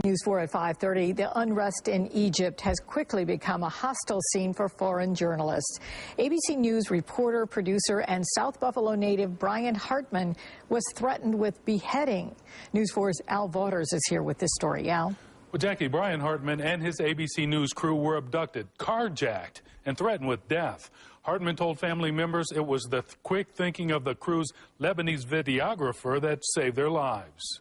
News 4 at 5:30. The unrest in Egypt has quickly become a hostile scene for foreign journalists. ABC News reporter, producer, and South Buffalo native Brian Hartman was threatened with beheading. News 4's Al Vaughters is here with this story. Al? Well, Jackie, Brian Hartman and his ABC News crew were abducted, carjacked, and threatened with death. Hartman told family members it was the quick thinking of the crew's Lebanese videographer that saved their lives.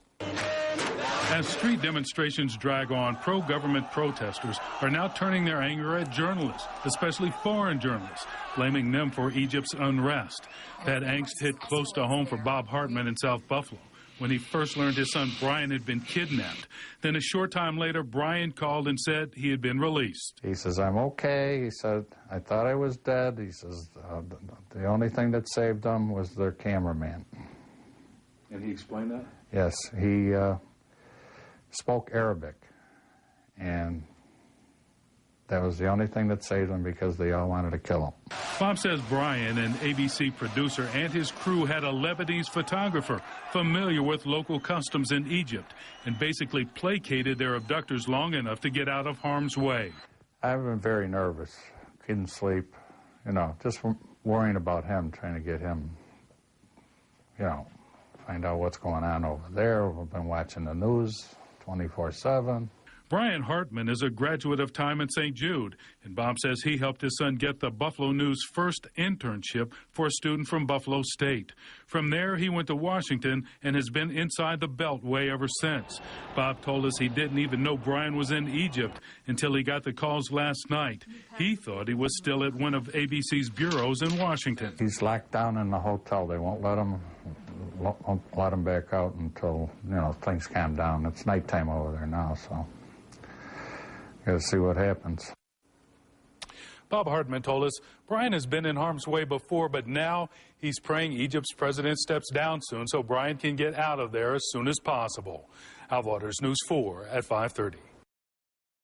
As street demonstrations drag on, pro-government protesters are now turning their anger at journalists, especially foreign journalists, blaming them for Egypt's unrest. That angst hit close to home for Bob Hartman in South Buffalo when he first learned his son Brian had been kidnapped. Then a short time later, Brian called and said he had been released. He says, "I'm okay." He said, "I thought I was dead." He says, the only thing that saved them was their cameraman. And he explained that? Yes, he spoke Arabic, and that was the only thing that saved him because they all wanted to kill him. Bob says Brian, an ABC producer, and his crew had a Lebanese photographer familiar with local customs in Egypt and basically placated their abductors long enough to get out of harm's way. I've been very nervous, couldn't sleep, just worrying about him, trying to get him, find out what's going on over there. We've been watching the news 24/7. Brian Hartman is a graduate of time at St. Jude, and Bob says he helped his son get the Buffalo News' first internship for a student from Buffalo State. From there, he went to Washington and has been inside the Beltway ever since. Bob told us he didn't even know Brian was in Egypt until he got the calls last night. He thought he was still at one of ABC's bureaus in Washington. He's locked down in the hotel. They won't let him back out until, things calm down. It's nighttime over there now, so got to see what happens. Bob Hartman told us Brian has been in harm's way before, but now he's praying Egypt's president steps down soon so Brian can get out of there as soon as possible. Al Vaughters, News 4 at 5:30.